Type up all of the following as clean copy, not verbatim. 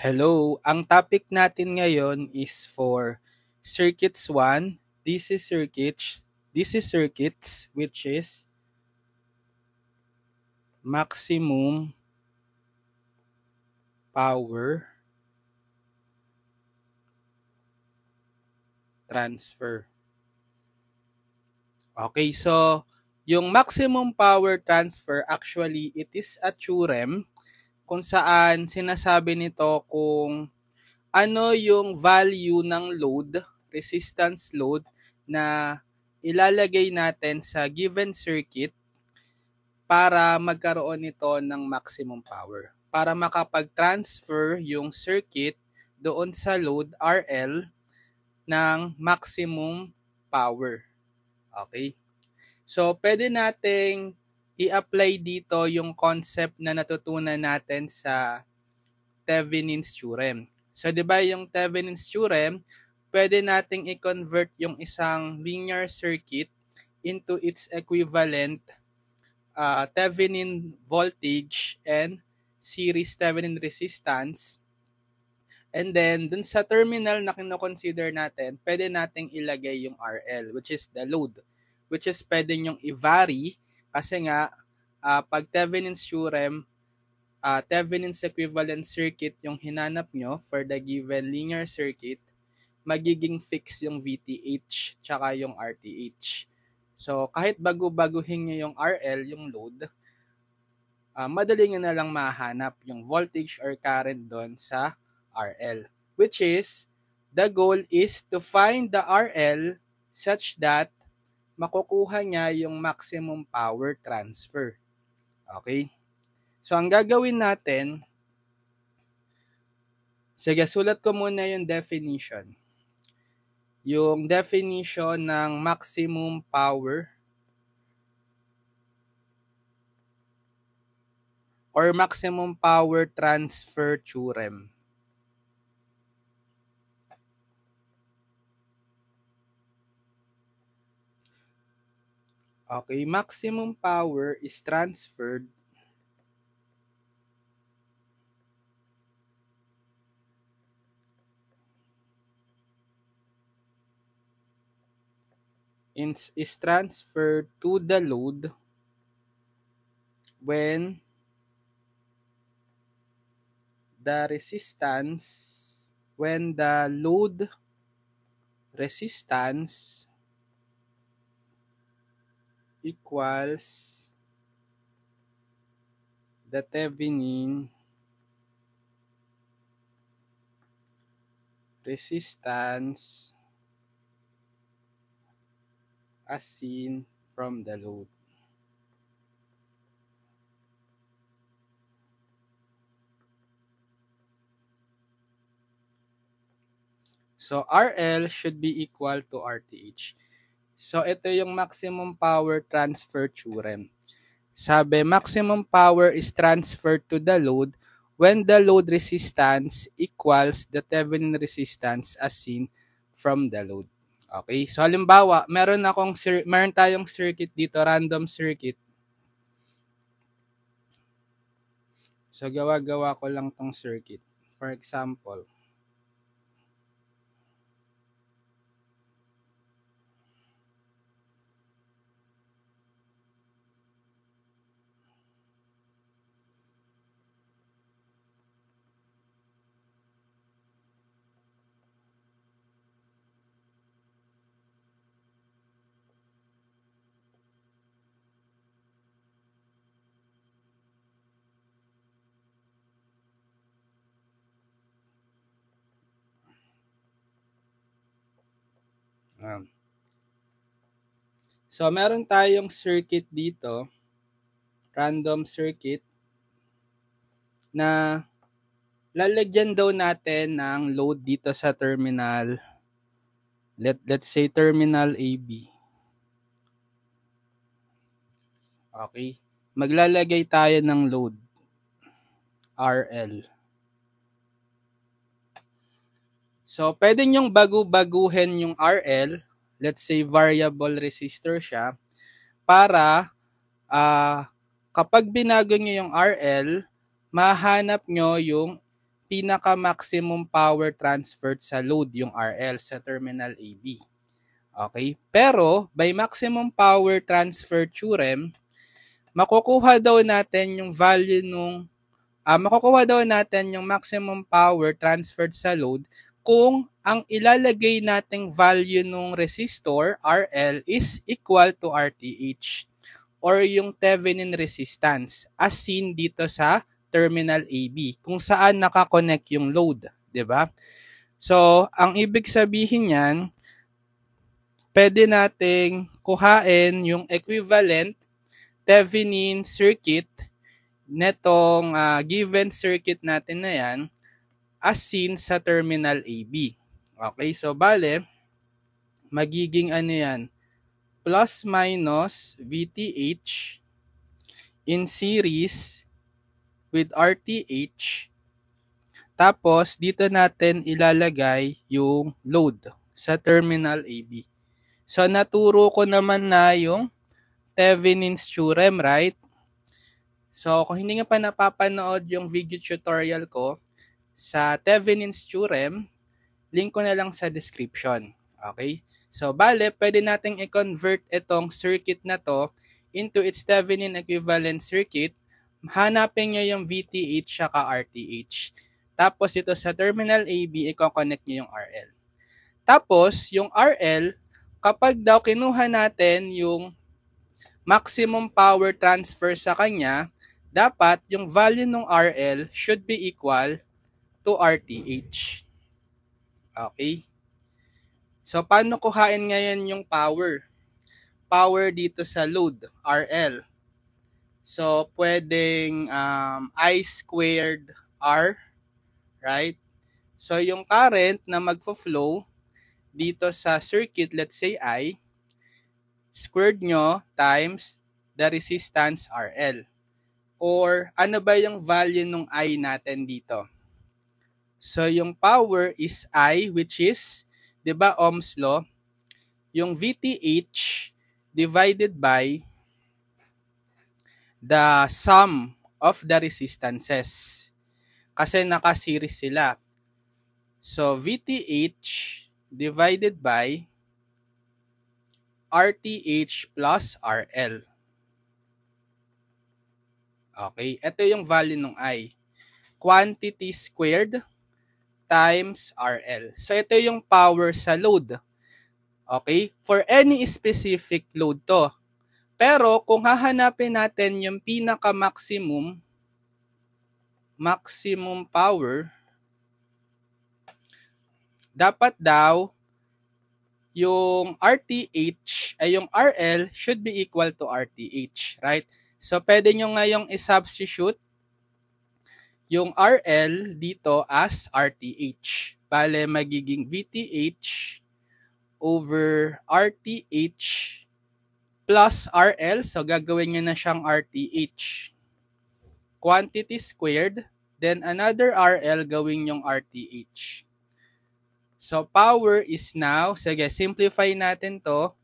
Hello, ang topic natin ngayon is for circuits 1, DC circuits which is maximum power transfer. Okay, so yung maximum power transfer actually it is a theorem kung saan sinasabi nito kung ano yung value ng load, resistance load na ilalagay natin sa given circuit para magkaroon nito ng maximum power. Para makapag-transfer yung circuit doon sa load RL ng maximum power. Okay? So, pwede nating i-apply dito yung concept na natutunan natin sa Thevenin's theorem. So, di ba yung Thevenin's theorem, pwede nating i-convert yung isang linear circuit into its equivalent Thevenin voltage and series Thevenin resistance. And then, dun sa terminal na kino-consider natin, pwede nating ilagay yung RL, which is the load. Which is pwede nyong i-vary kasi nga, pag Thevenin's theorem, Thevenin's equivalent circuit yung hinanap nyo for the given linear circuit, magiging fix yung VTH tsaka yung RTH. So, kahit bago-baguhin nyo yung RL, yung load, madali nyo na lang mahanap yung voltage or current doon sa RL. Which is, the goal is to find the RL such that makukuha niya yung maximum power transfer. Okay? So, ang gagawin natin, sige, sulat ko muna yung definition. Yung definition ng maximum power or maximum power transfer theorem. Okay, maximum power is transferred to the load when the load resistance equals the Thevenin resistance as seen from the load. So, RL should be equal to RTH. So, ito yung maximum power transfer theorem. Sabi, maximum power is transferred to the load when the load resistance equals the Thevenin resistance as seen from the load. Okay? So, halimbawa, meron tayong circuit dito, random circuit. So, gawa-gawa ko lang tong circuit. For example, so, meron tayong circuit dito, random circuit, na lalagyan daw natin ng load dito sa terminal, let's say terminal AB. Okay? Maglalagay tayo ng load, RL. So, pwede nyong baguhin yung RL, let's say variable resistor siya, para kapag binago nyo yung RL, mahanap nyo yung pinaka-maximum power transferred sa load, yung RL, sa terminal AB. Okay? Pero, by maximum power transfer theorem, makukuha daw natin yung value nung makukuha daw natin yung maximum power transferred sa load kung ang ilalagay nating value nung resistor, RL, is equal to RTH or yung Thevenin resistance as seen dito sa terminal AB kung saan nakakonect yung load, 'di ba? So, ang ibig sabihin niyan, pwede nating kuhain yung equivalent Thevenin circuit netong given circuit natin na yan as seen sa terminal AB. Okay, so bale, magiging ano yan, plus minus VTH in series with RTH. Tapos, dito natin ilalagay yung load sa terminal AB. So, naturo ko naman na yung Thevenin's theorem, right? So, kung hindi nga pa napapanood yung video tutorial ko sa Thevenin's theorem, link ko na lang sa description. Okay? So, bale, pwede nating i-convert itong circuit na to into its Thevenin equivalent circuit. Hanapin nyo yung VTH at RTH. Tapos, ito sa terminal AB, i-connect nyo yung RL. Tapos, yung RL, kapag daw kinuha natin yung maximum power transfer sa kanya, dapat yung value ng RL should be equal to RTH. Okay? So, paano kuhain ngayon yung power? Power dito sa load, RL. So, pwedeng I squared R, right? So, yung current na magfo-flow dito sa circuit, let's say I, squared nyo times the resistance RL. Or ano ba yung value ng I natin dito? So, yung power is I, which is, di ba, Ohm's law, yung VTH divided by the sum of the resistances. Kasi naka-series sila. So, VTH divided by RTH plus RL. Okay, ito yung value ng I. Quantity squared times RL. So, ito yung power sa load. Okay, for any specific load to. Pero, kung hahanapin natin yung pinaka-maximum power, dapat daw yung RTH ay yung RL should be equal to RTH, right? So, pwede nyo ngayong i-substitute yung RL dito as RTH. Bale, magiging VTH over RTH plus RL. So, gagawin nyo na siyang RTH. Quantity squared. Then, another RL gawin yung RTH. So, power is now, sige, simplify natin to.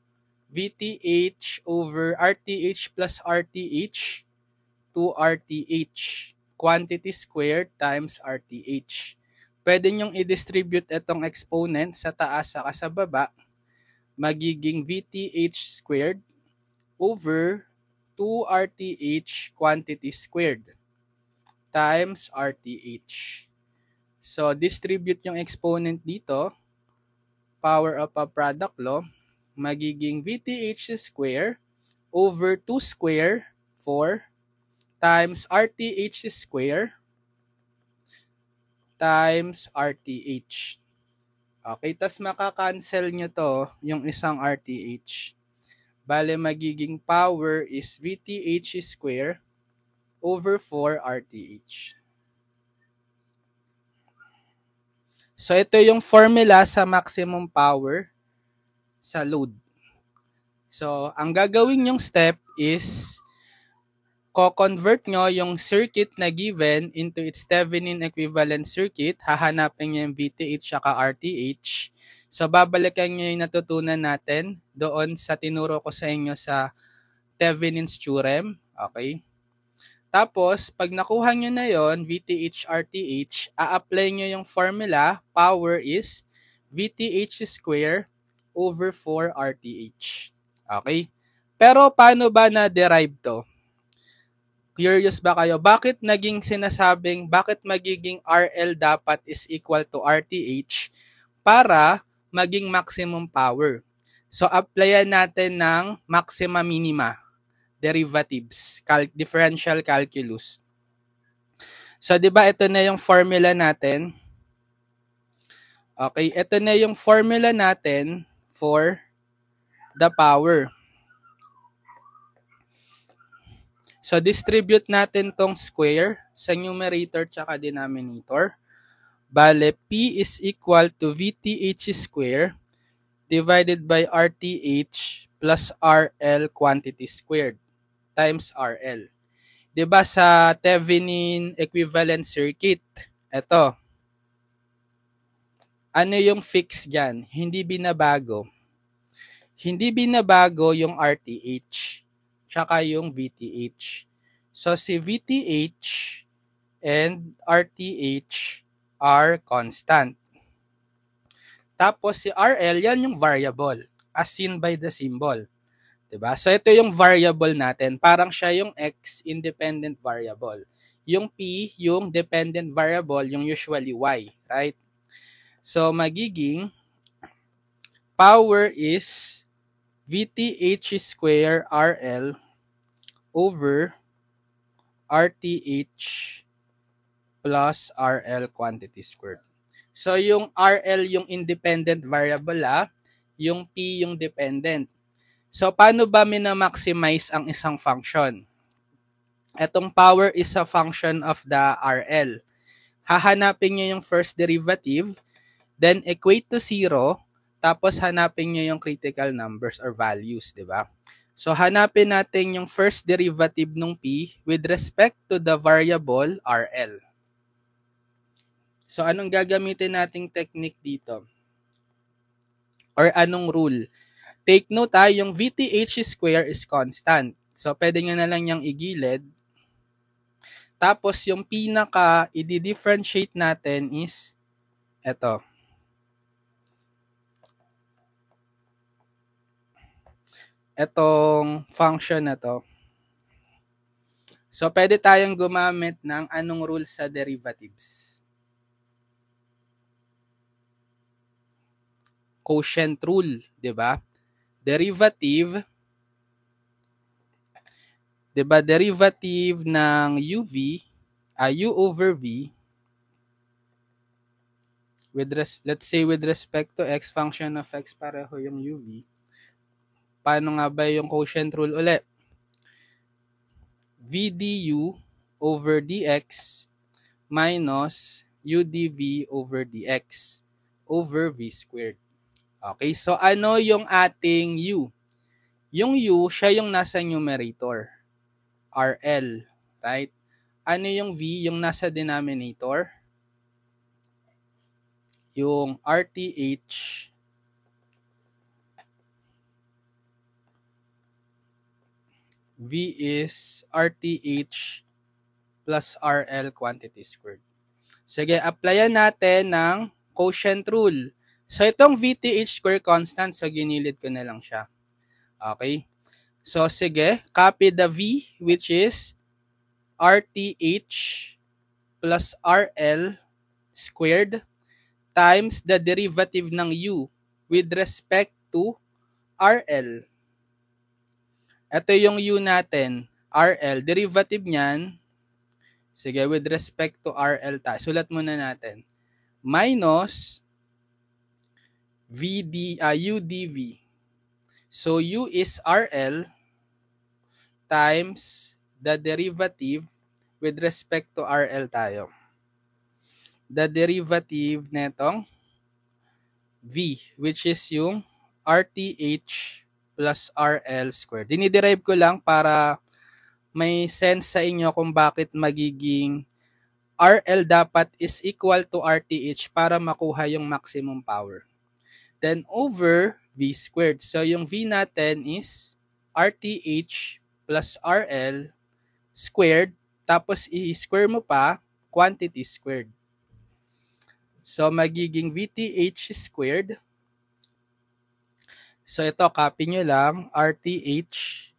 VTH over RTH plus RTH to RTH. Quantity squared times RTH. Pwede nyong i-distribute itong exponent sa taas saka sa baba. Magiging VTH squared over 2RTH quantity squared times RTH. So, distribute yung exponent dito. Power of a product law. Magiging VTH square over 2 square, 4, times RTH square times RTH. Okay, tas makakancel nyo to, yung isang RTH. Bale, magiging power is VTH square over 4 RTH. So, ito yung formula sa maximum power sa load. So, ang gagawin yung step is ko-convert nyo yung circuit na given into its Thevenin equivalent circuit. Hahanapin nyo yung VTH at RTH. So, babalikan nyo yung natutunan natin doon sa tinuro ko sa inyo sa Thevenin's theorem. Okay? Tapos, pag nakuha nyo na yon, VTH, RTH, a-apply nyo yung formula, power is VTH square over 4 RTH. Okay? Pero paano ba na-derive to? Curious ba kayo? Bakit magiging RL dapat is equal to RTH para maging maximum power? So, applyan natin ng maxima minima derivatives, differential calculus. So, di ba ito na yung formula natin? Okay, ito na yung formula natin for the power. So, distribute natin tong square sa numerator tsaka denominator. Bale, P is equal to VTH square divided by RTH plus RL quantity squared times RL. Diba sa Thevenin equivalent circuit, ito, ano yung fix dyan? Hindi binabago. Hindi binabago yung RTH tsaka yung VTH. So si VTH and RTH are constant. Tapos si RL, yan yung variable as seen by the symbol. Diba? So, ito yung variable natin. Parang siya yung X, independent variable. Yung P, yung dependent variable, yung usually Y. Right? So, magiging power is VTH square RL over RTH plus RL quantity squared. So, yung RL yung independent variable, yung P yung dependent. So, paano ba mina-maximize ang isang function? Etong power is a function of the RL. Hahanapin nyo yung first derivative, then equate to 0, tapos hanapin nyo yung critical numbers or values, di ba? So, hanapin natin yung first derivative ng P with respect to the variable RL. So, anong gagamitin nating technique dito? Or anong rule? Take note, yung VTH square is constant. So, pwede nyo na lang yung igilid. Tapos, yung pinaka i-differentiate natin is ito. Itong function na to. So, pwede tayong gumamit ng anong rule sa derivatives? Quotient rule, di ba? Derivative, di ba? Derivative ng UV, U over V, let's say with respect to X, function of X pareho yung UV. Paano nga ba yung quotient rule ulit? V du over dx minus U dV over dx over V squared. Okay, so ano yung ating U? Yung U, siya yung nasa numerator. RL, right? Ano yung V, yung nasa denominator? Yung RTH V is RTH plus RL quantity squared. Sige, applyan natin ng quotient rule. So, itong VTH square constant, so ginilid ko na lang siya. Okay? So, sige, copy the V, which is RTH plus RL squared times the derivative ng U with respect to RL. Ito yung U natin, RL. Derivative niyan, sige, with respect to RL tayo. Sulat muna natin. Minus U dV. So, U is RL times the derivative with respect to RL tayo. The derivative netong V, which is yung RTH plus RL squared. Diniderive ko lang para may sense sa inyo kung bakit magiging RL dapat is equal to RTH para makuha yung maximum power. Then over V squared. So yung V natin is RTH plus RL squared tapos i-square mo pa quantity squared. So, magiging VTH squared. So, ito, copy nyo lang, RTH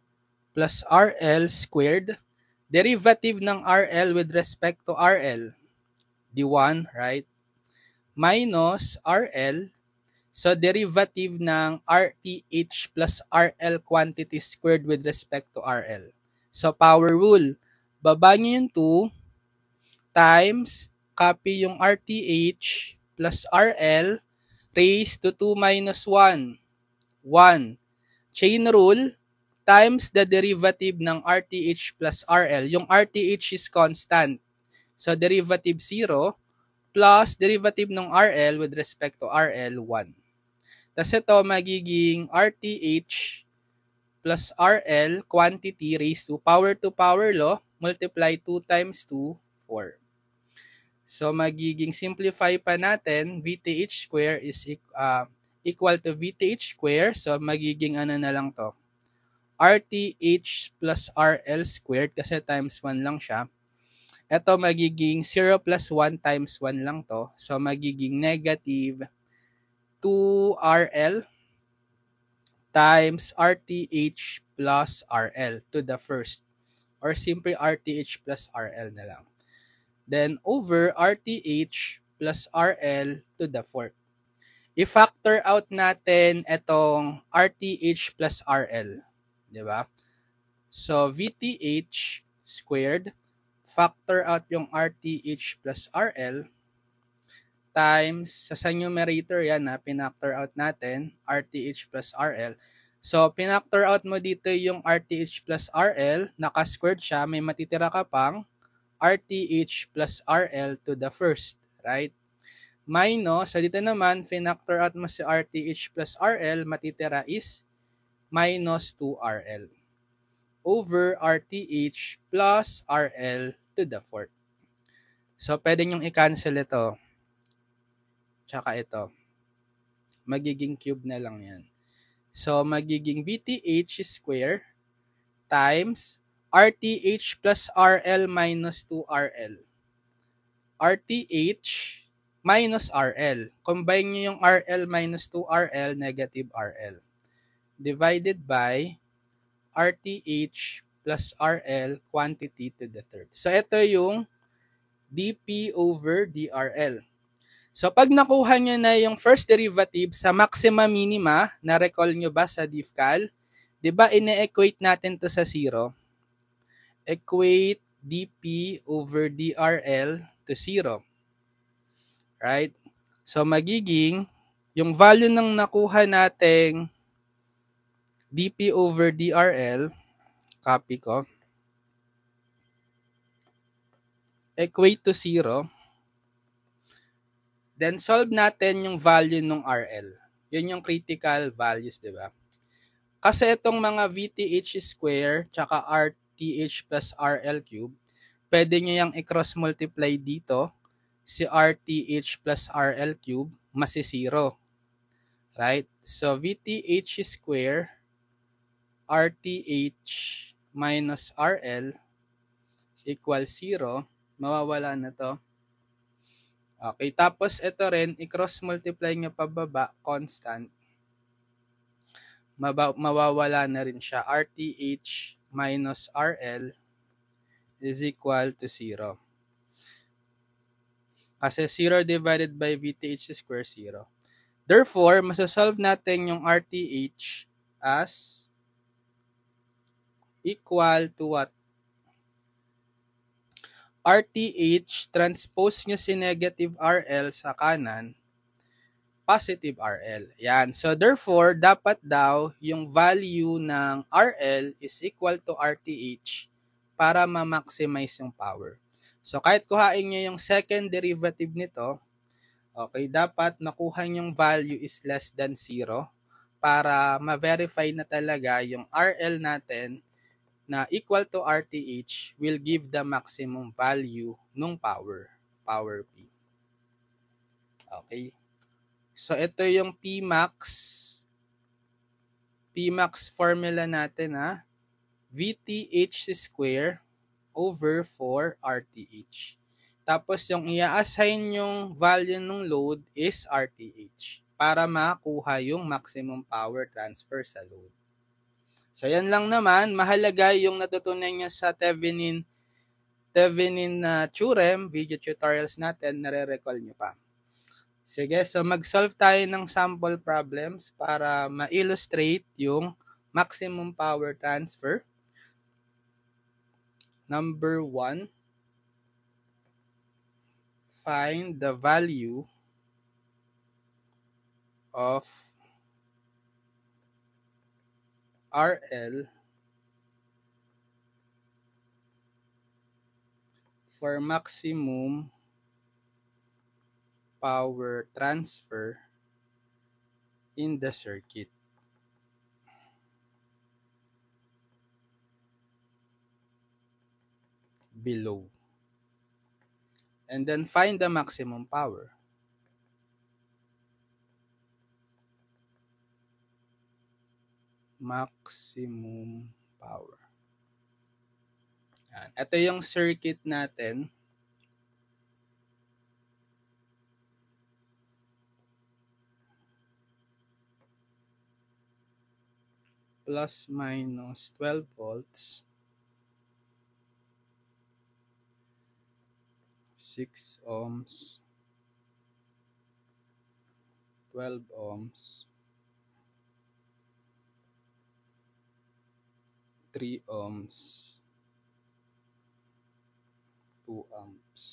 plus RL squared. Derivative ng RL with respect to RL, D1, right? Minus RL. So, derivative ng RTH plus RL quantity squared with respect to RL. So, power rule. Baba nyo yung 2 times, copy yung RTH plus RL raised to 2 minus 1. 1. Chain rule times the derivative ng RTH plus RL. Yung RTH is constant. So, derivative 0 plus derivative ng RL with respect to RL, 1. Tapos ito magiging RTH plus RL quantity raised to power law, multiply 2 times 2, 4. So magiging simplify pa natin, VTH square is equal to VTH square. So magiging ano na lang to, RTH plus RL squared kasi times 1 lang siya. Ito magiging 0 plus 1 times 1 lang to. So magiging negative 2RL times RTH plus RL to the first. Or simply RTH plus RL na lang. Then over RTH plus RL to the fourth. I-factor out natin itong RTH plus RL. Diba? So VTH squared, factor out yung RTH plus RL, times, sa numerator yan na, pinactor out natin, RTH plus RL. So, pinactor out mo dito yung RTH plus RL, naka-squared siya, may matitira ka pang RTH plus RL to the first, right? Minus, so dito naman, pinactor out mo si RTH plus RL, matitira is minus 2RL over RTH plus RL to the fourth. So, pwede nyong i-cancel ito. Tsaka ito. Magiging cube na lang yan. So, magiging VTH square times RTH plus RL minus 2RL. RTH minus RL. Combine nyo yung RL minus 2RL, negative RL. Divided by RTH plus RL quantity to the third. So, ito yung dP over dRL. So, pag nakuha nyo na yung first derivative sa maxima minima, na-recall nyo ba sa DIFCAL? Diba, ine-equate natin to sa 0? Equate dP over dRL to 0. Right? So, magiging, yung value ng nakuha nating dP over dRL, copy ko, equate to 0. Then, solve natin yung value ng RL. Yun yung critical values, di ba? Kasi itong mga VTH square tsaka RTH plus RL cube, pwede nyo yung i-cross multiply dito, si RTH plus RL cube, masi-0. Right? So, VTH square, RTH minus RL equals 0. Mawawala na to. Okay, tapos ito rin, i-cross multiply nyo pababa, constant. Mawawala na rin siya. RTH minus RL is equal to 0. Kasi 0 divided by VTH square, 0. Therefore, masasolve natin yung RTH as equal to what? RTH, transpose nyo si negative RL sa kanan, positive RL. Yan. So, therefore, dapat daw yung value ng RL is equal to RTH para ma-maximize yung power. So, kahit kuhain nyo yung second derivative nito, okay, dapat nakuha yung value is less than 0 para ma-verify na talaga yung RL natin na equal to RTH will give the maximum value nung power P. Okay. So, ito yung Pmax. Pmax formula natin, ha? VTH square over 4 RTH. Tapos yung i-assign yung value ng load is RTH para makuha yung maximum power transfer sa load. So yan lang naman, mahalaga yung natutunan niya sa Thevenin theorem, video tutorials natin, nare-recall niyo pa. Sige, so mag-solve tayo ng sample problems para ma-illustrate yung maximum power transfer. Number 1, find the value of RL for maximum power transfer in the circuit. Below. And then find the maximum power. Maximum power. Yan. Ito yung circuit natin. Plus minus 12 volts. 6 ohms. 12 ohms. 3 ohms. 2 amps.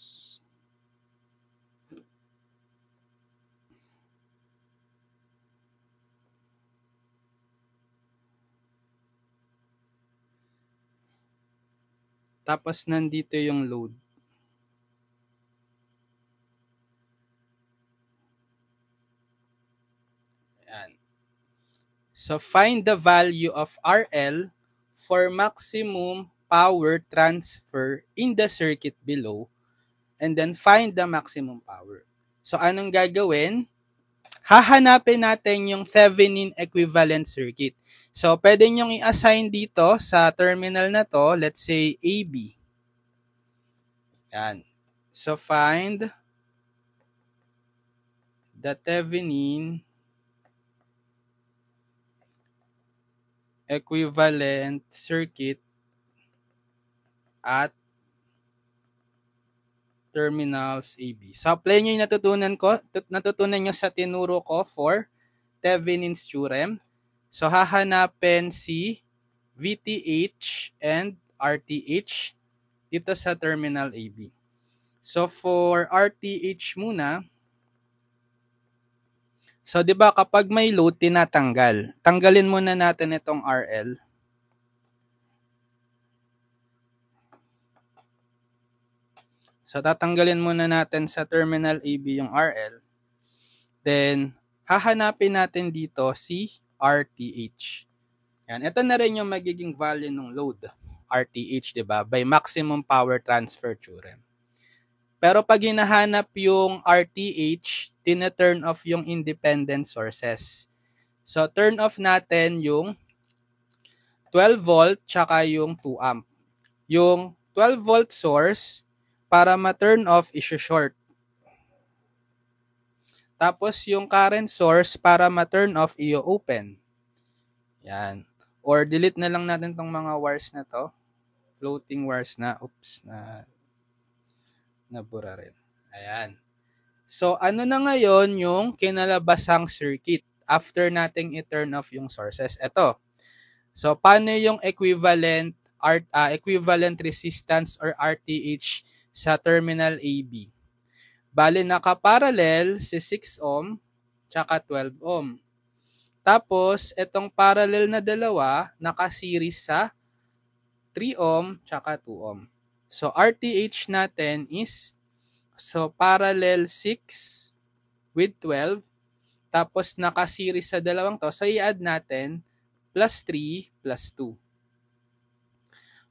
Tapos nandito yung load. Ayan. So find the value of RL for maximum power transfer in the circuit below and then find the maximum power. So anong gagawin? Hahanapin natin yung Thevenin equivalent circuit. So pwede nyong i-assign dito sa terminal na to, let's say AB. Yan. So find the Thevenin equivalent circuit at terminals AB. So apply nyo yung natutunan nyo sa tinuro ko for Thevenin's theorem. So hahanapin si VTH and RTH dito sa terminal AB. So for RTH muna, so 'di ba kapag may load tinatanggal, tanggalin muna natin itong RL. So tatanggalin muna natin sa terminal AB yung RL. Then hahanapin natin dito si RTH. Yan, ito na rin yung magiging value ng load, RTH, 'di ba? By maximum power transfer theorem. Pero pag hinahanap yung RTH, tina-turn off yung independent sources. So turn off natin yung 12 volt tsaka yung 2 amp. Yung 12 volt source, para ma-turn off, i-short. Tapos yung current source, para ma-turn off, i-open. Yan. Or delete na lang natin tong mga wires na to. Floating wires na. Oops, nabura rin. Ayan. So ano na ngayon yung kinalabasang circuit after nating i-turn off yung sources? Ito. So paano yung equivalent resistance or RTH sa terminal AB? Bali naka-parallel si 6 ohm tsaka 12 ohm. Tapos itong parallel na dalawa naka-series sa 3 ohm tsaka 2 ohm. So RTH natin is parallel 6 with 12, tapos naka-series sa dalawang to. So i-add natin plus 3 plus 2.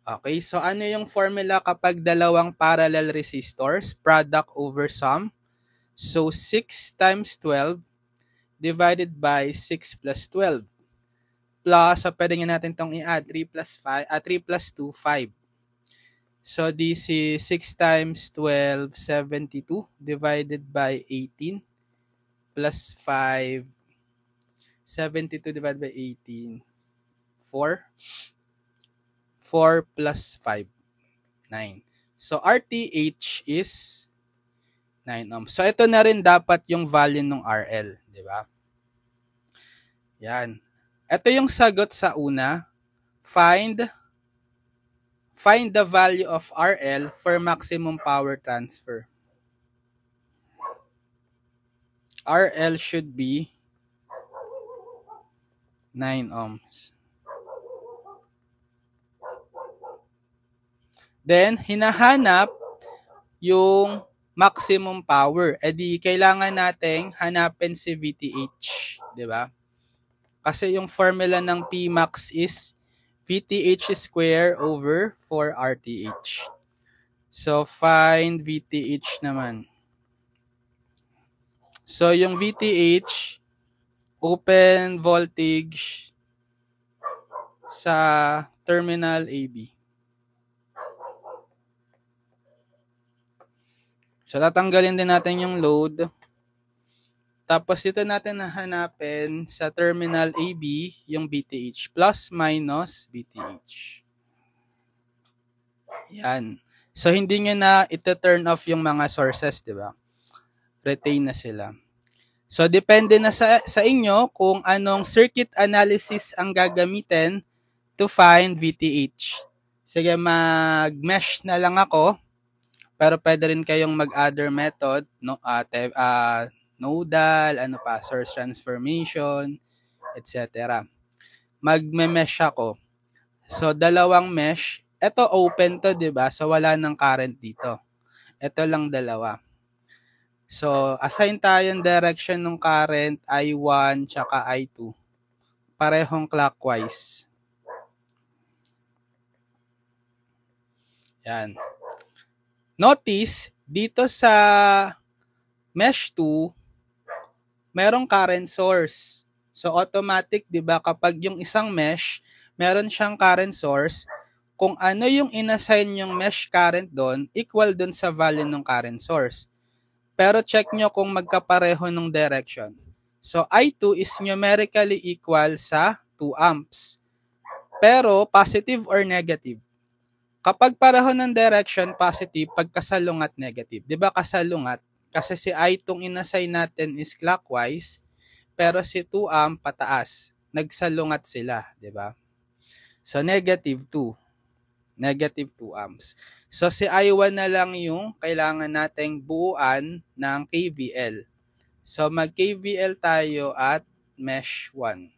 Okay, so ano yung formula kapag dalawang parallel resistors? Product over sum. So 6 times 12 divided by 6 plus 12. Plus, so pwede nga natin itong i-add 3 plus 2, 5. So So this is 6 times 12, 72 divided by 18 plus 5. 72 divided by 18, 4. 4 plus 5, 9. So RTH is 9 ohms. So ito na rin dapat yung value ng RL, di ba? Yan. Ito yung sagot sa una. Find the value of RL for maximum power transfer. RL should be 9 ohms. Then, hinahanap yung maximum power. E di, kailangan nating hanapin si VTH. Di ba? Kasi yung formula ng Pmax is VTH square over 4RTH. So, find VTH naman. So, yung VTH, open voltage sa terminal AB. So, tatanggalin din natin yung load. Tapos, dito natin nahanapin sa terminal AB yung VTH. Plus, minus VTH. Yan. So, hindi nyo na ito-turn off yung mga sources, di ba? Retain na sila. So, depende na sa inyo kung anong circuit analysis ang gagamitin to find VTH. Sige, mag-mesh na lang ako. Pero pwede rin kayong mag-other method, no? Nodal, source transformation, etc. Magme-mesh ako. So, dalawang mesh. Ito open to, di ba? So, wala nang current dito. Ito lang dalawa. So, assign tayong direction ng current, I1 tsaka I2. Parehong clockwise. Yan. Notice, dito sa mesh 2, merong current source. So, automatic, di ba, kapag yung isang mesh, meron siyang current source, kung ano yung inassign yung mesh current doon, equal doon sa value ng current source. Pero check nyo kung magkapareho ng direction. So, I2 is numerically equal sa 2 amps. Pero, positive or negative? Kapag pareho ng direction, positive, pagkasalungat, negative. Di ba kasalungat? Kasi si I2 inassign natin is clockwise, pero si 2 amp pataas. Nagsalungat sila, di ba? So, negative 2. Negative 2 amps. So, si I1 na lang yung kailangan nating buuan ng KVL. So, mag-KVL tayo at mesh 1.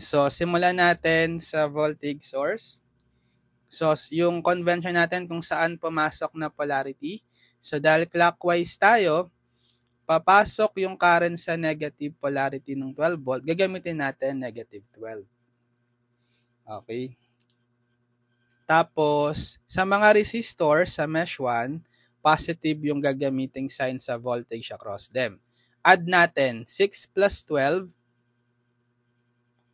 So, simulan natin sa voltage source. So, yung convention natin kung saan pumasok na polarity. So, dahil clockwise tayo, papasok yung current sa negative polarity ng 12 volt. Gagamitin natin negative 12. Okay. Tapos, sa mga resistor sa mesh 1, positive yung gagamiting sign sa voltage across them. Add natin 6 plus 12,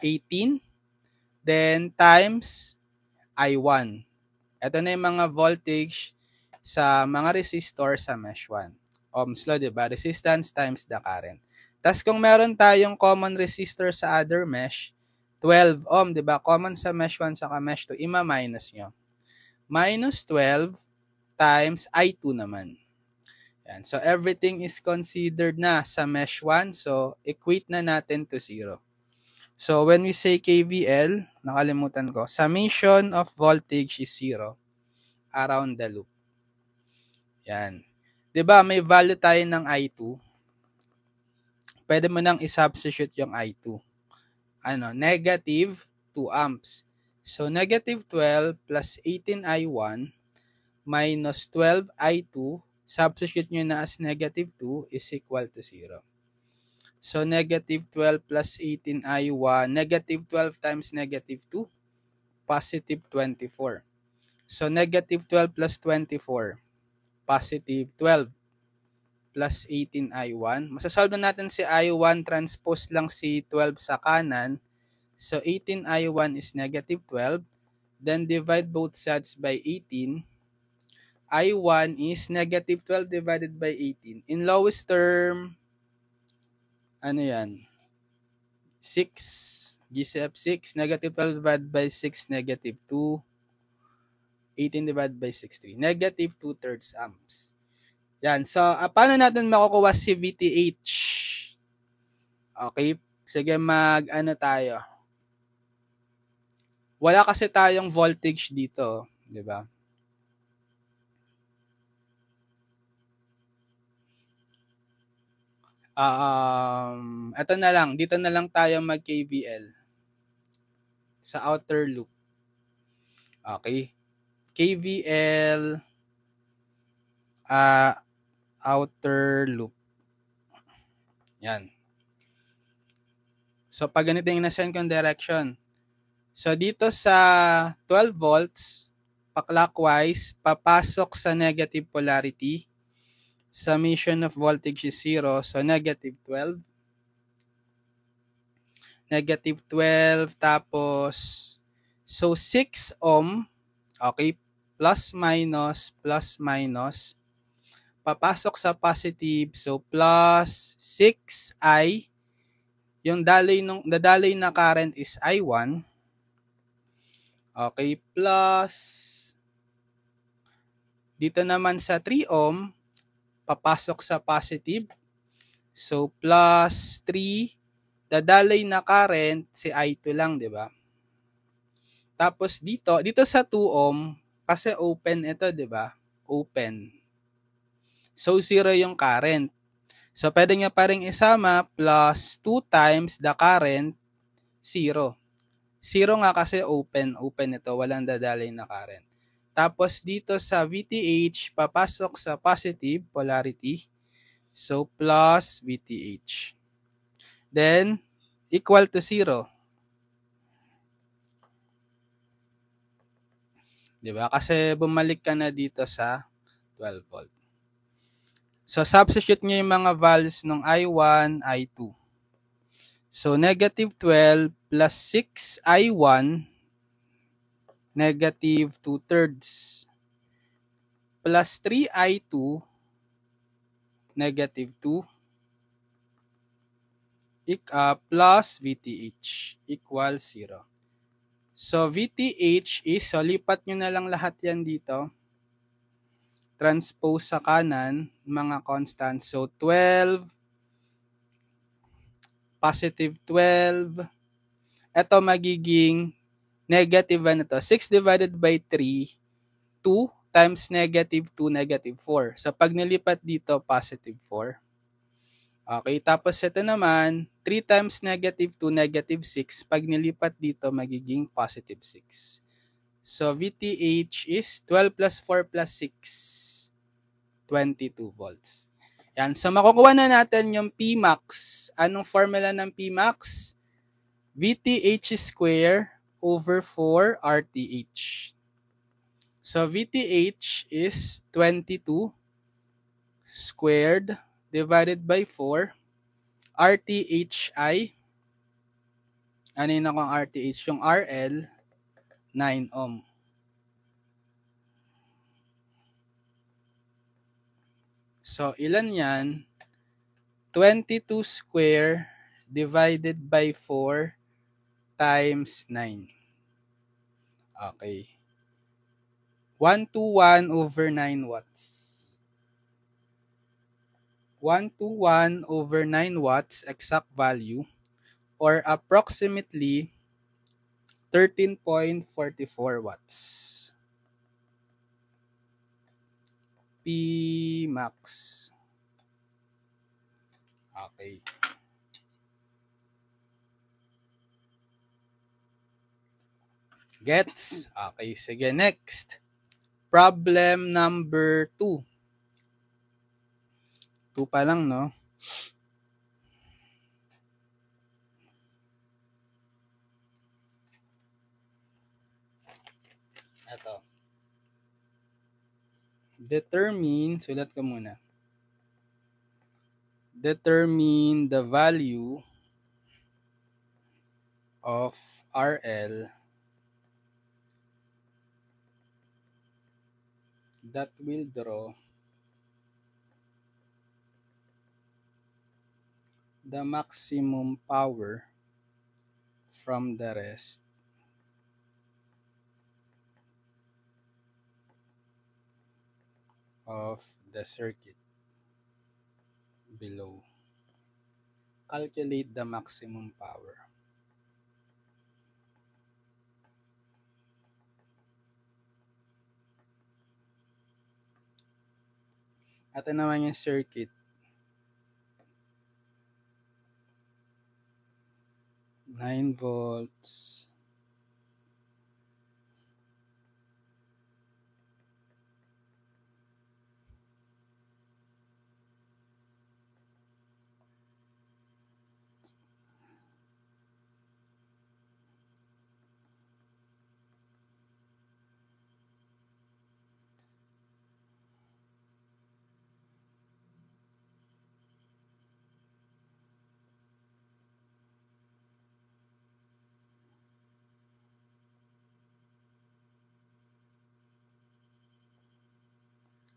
18. Then, times I1. Ito na yung mga voltage sa mga resistor sa mesh 1. Ohm's law, diba? Resistance times the current. Tapos kung meron tayong common resistor sa other mesh, 12 ohm, diba? Common sa mesh 1 saka mesh 2, ima-minus nyo. Minus 12 times I2 naman. Yan. So everything is considered na sa mesh 1. So equate na natin to 0. So, when we say KVL, nakalimutan ko, summation of voltage is 0 around the loop. Yan. Diba, may value tayo ng I2. Pwede mo nang i-substitute yung I2. Negative 2 amps. So, negative 12 plus 18I1 minus 12I2, substitute nyo na as negative 2 is equal to 0. So, negative 12 plus 18I1, negative 12 times negative 2, positive 24. So, negative 12 plus 24, positive 12 plus 18I1. Masasolve na natin si I1, transpose lang si 12 sa kanan. So, 18I1 is negative 12. then divide both sides by 18. I1 is negative 12 divided by 18. In lowest term, ano yan? 6, GCF 6, negative 12 divided by 6, negative 2, 18 divided by 6, 3. Negative 2/3 amps. Yan. So, paano natin makukuha si VTH? Okay. Sige, mag-ano tayo. Wala kasi tayong voltage dito. Di ba? Ito na lang. Dito na lang tayo mag-KVL. Sa outer loop. Okay. KVL outer loop. Yan. So, pag ganito yung na-send kong direction. So, dito sa 12 volts, pa-clockwise, papasok sa negative polarity. Summation of voltage is 0. So, negative 12. Negative 12. Tapos, so 6 ohm. Okay. Plus, minus. Papasok sa positive. So, plus 6I. Yung dadaloy na current is I1. Okay, plus dito naman sa 3 ohm, papasok sa positive. So, plus 3, dadaloy na current, si I2 lang, di ba? Tapos dito sa 2 ohm, kasi open ito, di ba? Open. So, 0 yung current. So, pwede nyo pa rin isama plus 2 times the current, 0. 0 nga kasi open ito, walang dadalay na current. Tapos dito sa VTH, papasok sa positive polarity. So, plus VTH. Then, equal to 0. Diba? Kasi bumalik ka na dito sa 12 volt. So, substitute nyo yung mga values ng I1, I2. So, negative 12 plus 6 I1, negative 2/3, plus 3 I2, negative 2, plus VTH, equal 0. So, VTH is, so lipat nyo na lang lahat yan dito. Transpose sa kanan, mga constant. So, 12, positive 12. Ito magiging negative ano to? 6 divided by 3, 2 times negative 2, negative 4. So, pag nilipat dito, positive 4. Okay, tapos ito naman, 3 times negative 2, negative 6. Pag nilipat dito, magiging positive 6. So, VTH is 12 plus 4 plus 6, 22 volts. Yan. So, makukuha na natin yung Pmax. Anong formula ng Pmax? VTH square over 4 RTH. So, VTH is 22 squared divided by 4. RTHI, ano yun akong RTH? Yung RL, 9 ohm. So, ilan yan? 22 square divided by 4 times 9. Okay. 121 over 9 watts. 121 over 9 watts exact value, or approximately 13.44 watts. Pmax. Okay. Gets? Okay, sige, next. Problem number 2. 2 pa lang, no? Ito. Determine, sulat ko muna. Determine the value of RL that will draw the maximum power from the rest of the circuit below. Calculate the maximum power. Ito naman yung circuit. 9 volts.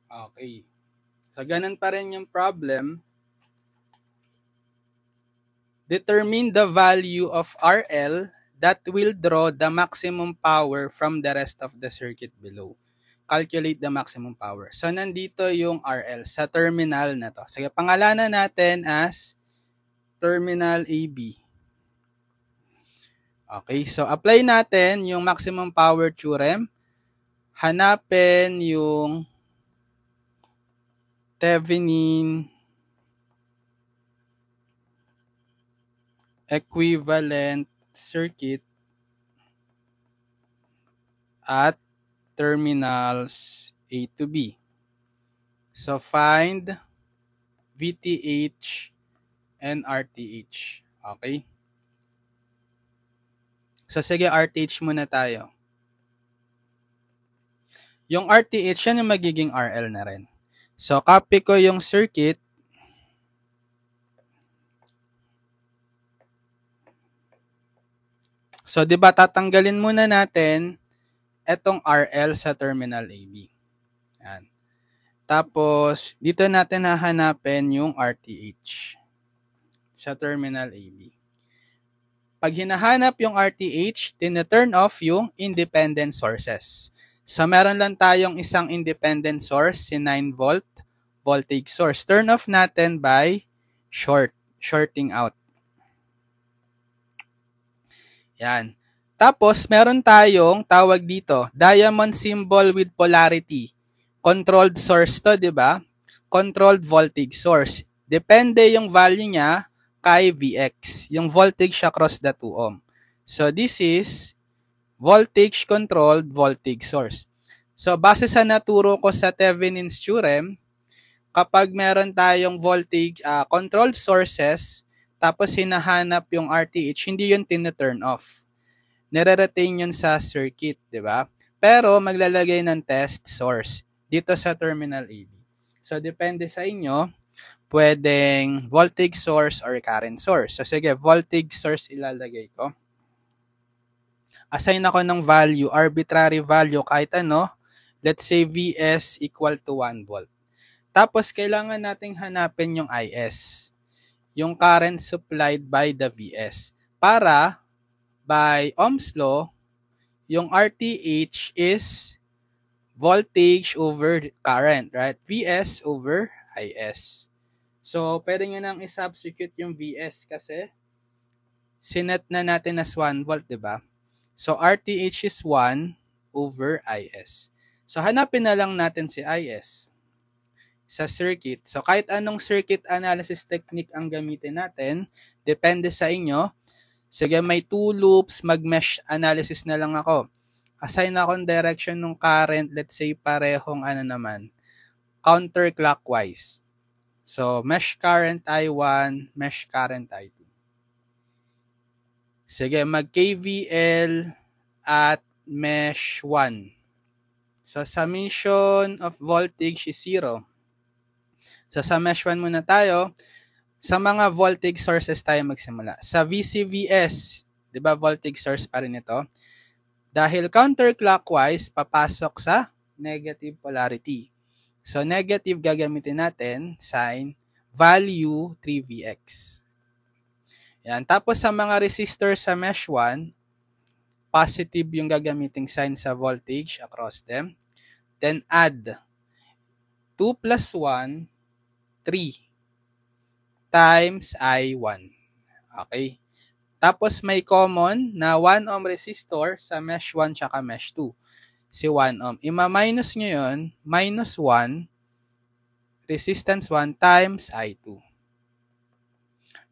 Okay. So, ganun pa rin yung problem. Determine the value of RL that will draw the maximum power from the rest of the circuit below. Calculate the maximum power. So, nandito yung RL sa terminal na to. Sige, pangalanan natin as terminal AB. Okay, so apply natin yung maximum power theorem. Hanapin yung Thevenin equivalent circuit at terminals A to B. So find VTH and RTH. Okay? So sige, RTH muna tayo. Yung RTH, yan yung magiging RL na rin. So copy ko yung circuit. So 'di ba tatanggalin muna natin etong RL sa terminal AB. Yan. Tapos dito natin hahanapin yung RTH sa terminal AB. Pag hinahanap yung RTH, tina-turn off yung independent sources. So meron lang tayong isang independent source, si 9 volt voltage source. Turn off natin by shorting out. Yan. Tapos meron tayong tawag dito, diamond symbol with polarity. Controlled source to, di ba? Controlled voltage source. Depende yung value niya kay Vx, yung voltage across the 2 ohm. So this is voltage controlled voltage source. So base sa naturo ko sa Thevenin's theorem, kapag meron tayong voltage controlled sources, tapos hinahanap yung RTH, hindi yun tina-turn off. Nire-retain yun sa circuit, di ba? Pero maglalagay ng test source dito sa terminal AB. So depende sa inyo, pwedeng voltage source or current source. So sige, voltage source ilalagay ko. Assign ako ng value, arbitrary value, kahit ano. Let's say Vs equal to 1 volt. Tapos, kailangan nating hanapin yung Is, yung current supplied by the Vs. Para, by Ohm's law, yung RTH is voltage over current, right? Vs over Is. So, pwede nyo nang i-substitute yung Vs kasi sinet na natin as 1 volt, diba? So, RTH is 1 over Is. So, hanapin na lang natin si Is sa circuit. So, kahit anong circuit analysis technique ang gamitin natin, depende sa inyo. Sige, may 2 loops, mag-mesh analysis na lang ako. Assign akong direction ng current, let's say parehong counterclockwise. So, mesh current I1, mesh current I2. Sige, mag-KVL at mesh 1. So, summation of voltage is 0. So, sa mesh 1 muna tayo. Sa mga voltage sources tayo magsimula. Sa VCVS, di ba voltage source pa rin ito? Dahil counterclockwise, papasok sa negative polarity. So, negative gagamitin natin, sign, value 3Vx. Yan. Tapos sa mga resistor sa mesh 1, positive yung gagamiting sign sa voltage across them. Then add 2 plus 1, 3 times I1. Okay. Tapos may common na 1 ohm resistor sa mesh 1 tsaka mesh 2. Si 1 ohm. Ima-minus nyo yun, minus 1, resistance 1 times I2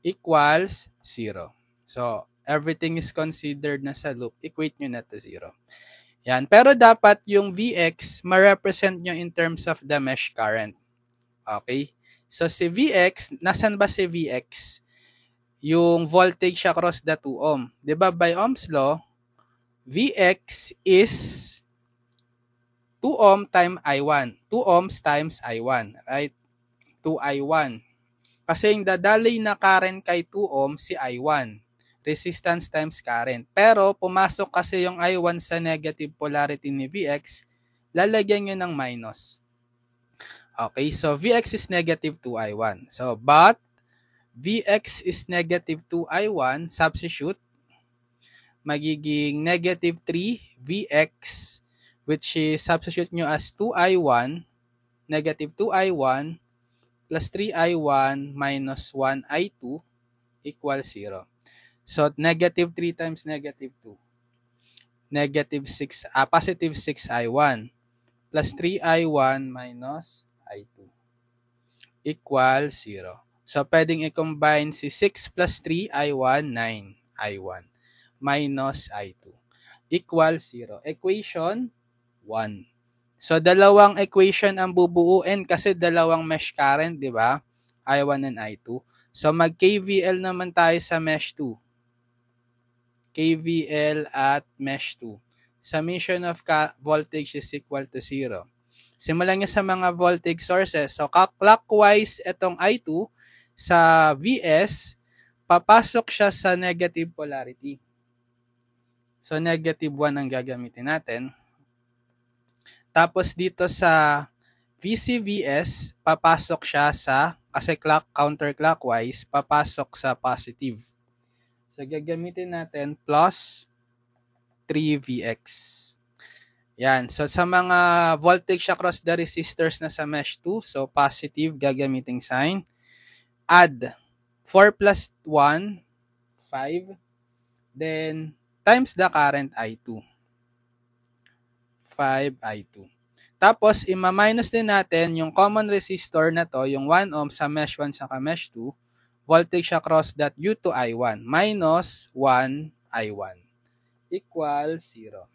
equals 0. So, everything is considered na sa loop. Equate nyo na to 0. Yan. Pero dapat yung Vx ma-represent nyo in terms of the mesh current. Okay? So, si Vx, nasan ba si Vx? Yung voltage across the 2 ohm. Diba by Ohm's law, Vx is 2 ohm times I1. 2 ohms times I1. Right? 2I1. Kasi yung dadaloy na current kay 2 ohm si I1. Resistance times current. Pero pumasok kasi yung I1 sa negative polarity ni Vx, lalagyan nyo ng minus. Okay, so Vx is negative 2I1. So, but Vx is negative 2I1, substitute, magiging negative 3Vx, which is substitute nyo as 2I1, negative 2I1, plus 3I1 minus 1I2 equals 0. So, negative 3 times negative 2. Negative 6, positive 6I1 plus 3I1 minus I2 equals 0. So, pwedeng i-combine si 6 plus 3I1, 9I1 minus I2 equals 0. Equation 1. So, dalawang equation ang bubuuin kasi dalawang mesh current, di ba? I1 and I2. So, mag-KVL naman tayo sa mesh 2. KVL at mesh 2. Summation of voltage is equal to 0. Simulan nyo sa mga voltage sources. So, clockwise itong I2 sa Vs, papasok siya sa negative polarity. So, negative 1 ang gagamitin natin. Tapos dito sa VCVS, papasok siya sa, kasi counterclockwise, papasok sa positive. So, gagamitin natin plus 3Vx. Yan. So, sa mga voltage across the resistors na sa mesh 2, so positive, gagamiting sign. Add 4 plus 1, 5. Then, times the current I2. 5I2. Tapos, ima-minus din natin yung common resistor na to, yung 1 ohm sa mesh 1 sa mesh 2, voltage across that U2 I1 minus 1 I1 equals 0.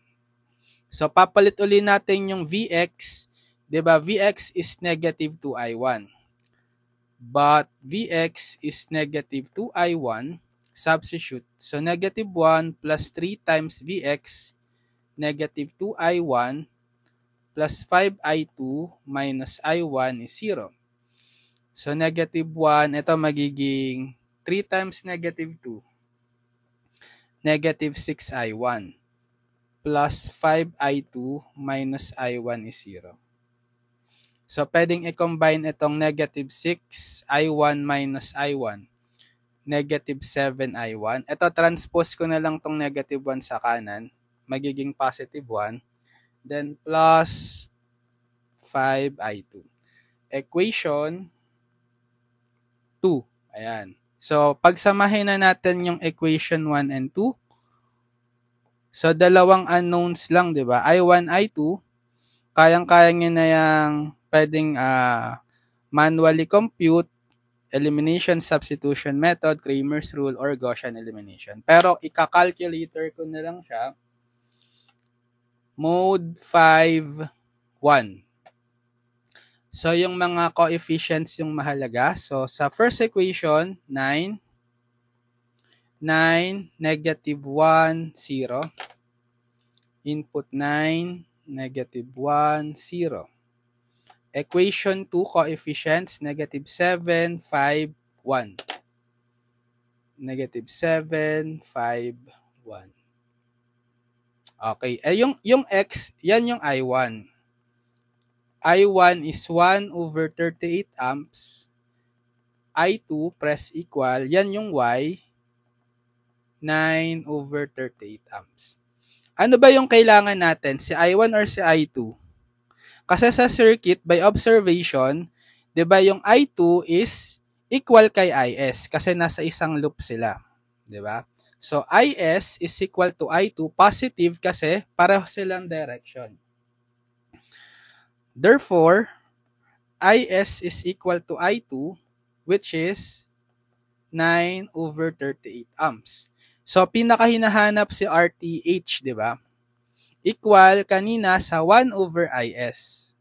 So, papalit uli natin yung Vx. Diba? Vx is negative 2I1. But Vx is negative 2I1. Substitute. So, negative 1 plus 3 times Vx, negative 2I1 plus 5I2 minus I1 is 0. So, negative 1, ito magiging 3 times negative 2. Negative 6I1 plus 5I2 minus I1 is 0. So, pwedeng i-combine itong negative 6I1 minus I1. Negative 7I1. Ito, transpose ko na lang itong negative 1 sa kanan. Magiging positive 1. Then, plus 5I2. Equation 2. Ayan. So, pagsamahin na natin yung equation 1 and 2. So, dalawang unknowns lang, di ba? I1, I2. Kayang-kaya nyo na yung pwedeng manually compute, elimination substitution method, Cramer's rule, or Gaussian elimination. Pero, ika-calculator ko na lang siya. Mode 5, 1. So, yung mga coefficients yung mahalaga. So, sa first equation, 9, negative 1, 0. Input 9, negative 1, 0. Equation 2, coefficients, negative 7, 5, 1. Negative 7, 5, 1. Okay. Eh, yung x, yan yung I1. I1 is 1 over 38 amps. I2, press equal. Yan yung Y. 9 over 38 amps. Ano ba yung kailangan natin? Si I1 or si I2? Kasi sa circuit, by observation, di ba yung I2 is equal kay IS kasi nasa isang loop sila. Di ba? So, IS is equal to I2, positive kasi pareho silang direction. Therefore, IS is equal to I2, which is 9 over 38 amps. So, pinakahinahanap si RTH, di ba? Equal kanina sa 1 over IS.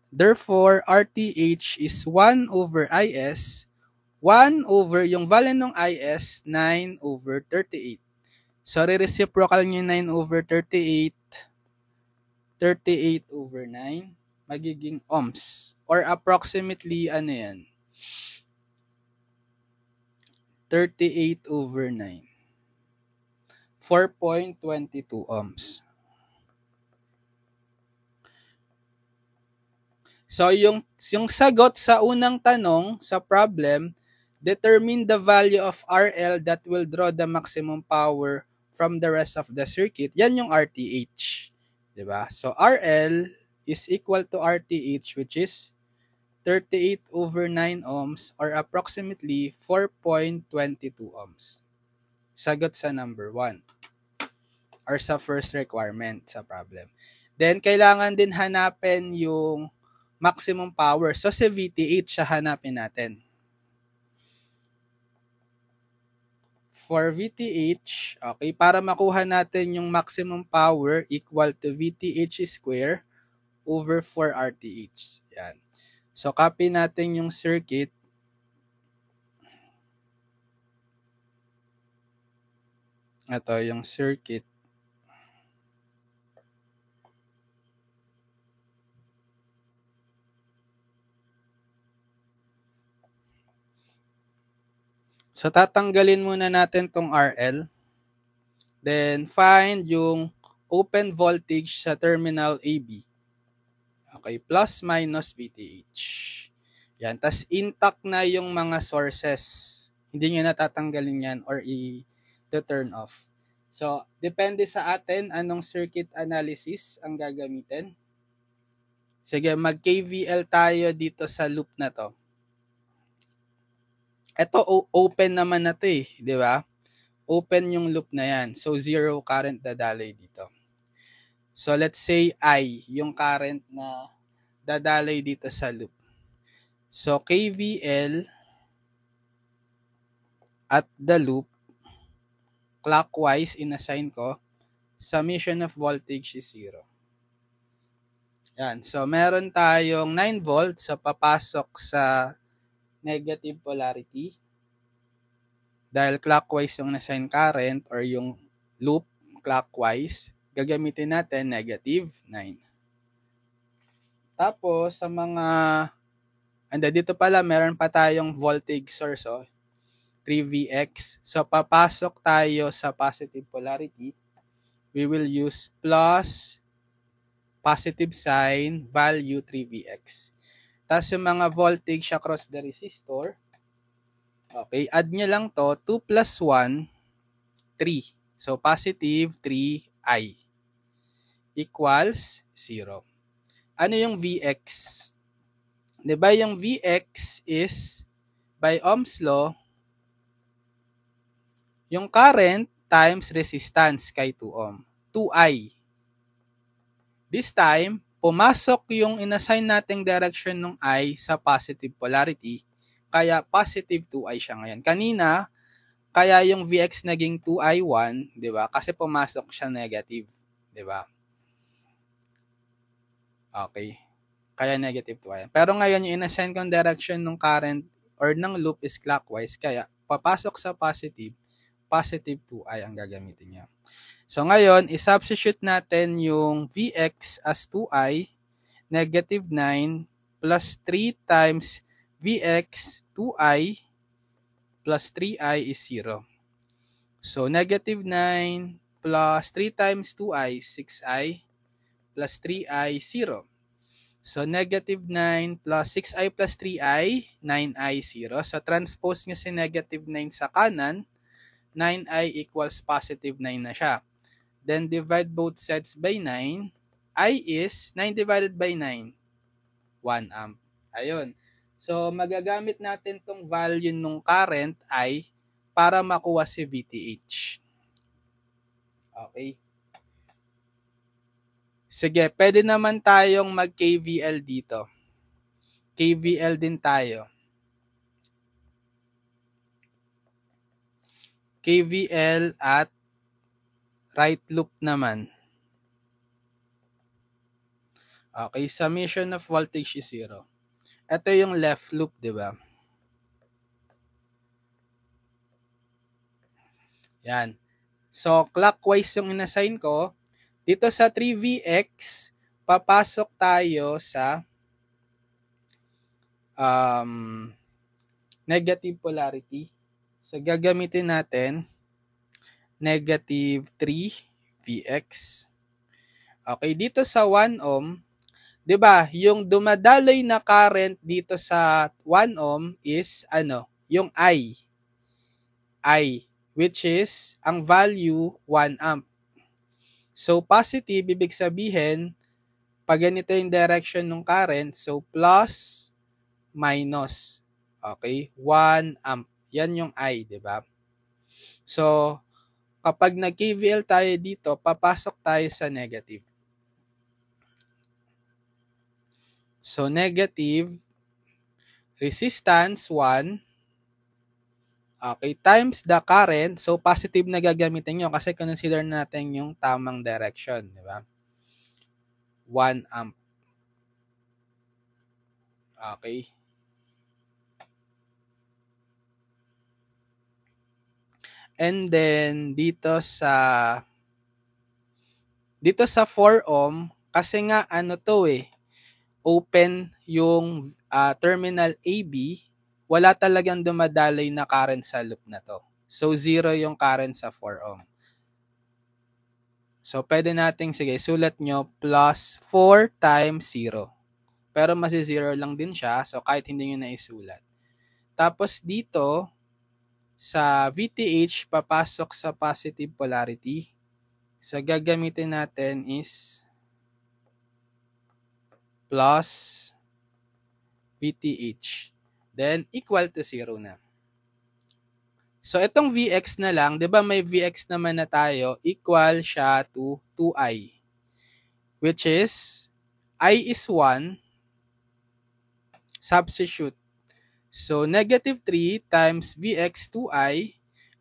Therefore, RTH is 1 over IS. 1 over yung value ng IS, 9 over 38. So, reciprocal nyo 9 over 38. 38 over 9. Magiging ohms. Or approximately, ano yan? 38 over 9. 4.22 ohms. So, yung sagot sa unang tanong sa problem, determine the value of RL that will draw the maximum power from the rest of the circuit. Yan yung RTH. Diba? So, RL is equal to RTH, which is 38 over 9 ohms or approximately 4.22 ohms. Sagot sa number 1 or sa first requirement sa problem. Then, kailangan din hanapin yung maximum power. So, si VTH siya hanapin natin. For VTH, okay, para makuha natin yung maximum power equal to VTH square over 4 RTH. Yan. So, copy natin yung circuit. Ito yung circuit. So, tatanggalin muna natin tong RL. Then, find yung open voltage sa terminal AB. Okay, plus minus VTH. Yan, tas intact na yung mga sources. Hindi nyo natatanggalin yan or i-turn off. So, depende sa atin anong circuit analysis ang gagamitin. Sige, mag-KVL tayo dito sa loop na to. Ito, open naman na to eh, di ba? Open yung loop na yan. So, zero current dadaloy dito. So, let's say I, yung current na dadaloy dito sa loop. So, KVL at the loop, clockwise, inassign ko, summation of voltage is 0. Yan. So, meron tayong 9 volts. So, papasok sa negative polarity. Dahil clockwise yung na-assign current or yung loop clockwise, gagamitin natin negative 9. Tapos, sa mga, dito pala, meron pa tayong voltage source, 3Vx. So, papasok tayo sa positive polarity. We will use plus positive sign, value 3Vx. Tapos yung mga voltage across the resistor, okay, add nyo lang to, 2 plus 1, 3. So, positive 3I equals 0. Ano yung Vx? Diba yung Vx is, by Ohm's law, yung current times resistance kay 2 ohm. 2I. This time, pumasok yung inassign nating direction ng I sa positive polarity, kaya positive 2I siya ngayon. Kanina, kaya yung Vx naging 2I1, di ba? Kasi pumasok siya negative, di ba? Okay. Kaya negative 2I. Pero ngayon, yung inassign kong direction ng current or ng loop is clockwise, kaya papasok sa positive 2I ang gagamitin niya. So ngayon, i-substitute natin yung Vx as 2I, negative 9, plus 3 times Vx, 2I, plus 3I is 0. So negative 9 plus 3 times 2I, 6I, plus 3I, 0. So, negative 9 plus 6i plus 3i, 9i, 0. So, transpose nyo si negative 9 sa kanan, 9i equals positive 9 na siya. Then, divide both sides by 9. I is 9 divided by 9, 1 amp. Ayun. So, magagamit natin tong value nung current I para makuha si VTH. Okay. Sige, pwede naman tayong mag-KVL dito. KVL din tayo. KVL at right loop naman. Okay, summation of voltage is 0. Ito yung left loop, di ba? Yan. So, clockwise yung inassign ko. Dito sa 3Vx, papasok tayo sa negative polarity. So, gagamitin natin negative 3Vx. Okay, dito sa 1 ohm, 'di ba? Yung dumadaloy na current dito sa 1 ohm is yung I, which is ang value 1 amp. So positive ibig sabihin pag ganito yung direction ng current, so plus minus. Okay? 1 amp. Yan yung I, 'di ba? So kapag nag-KVL tayo dito, papasok tayo sa negative. So negative resistance 1, okay, times the current. So positive na gagamitin nyo kasi consider natin yung tamang direction, di ba? 1 amp. Okay. And then dito sa 4 ohm kasi nga open yung terminal AB, wala talagang dumadaloy na current sa loop na to. So 0 yung current sa 4 ohm. So pwede nating sulat nyo plus 4 times 0. Pero masi-0 lang din siya, so kahit hindi nyo na isulat. Tapos dito sa VTH, papasok sa positive polarity. So, gagamitin natin is plus VTH. Then, equal to 0 na. So, itong Vx na lang, di ba may Vx naman na tayo, equal siya to 2i. Which is, I is 1, substitute. So, negative 3 times Vx 2i,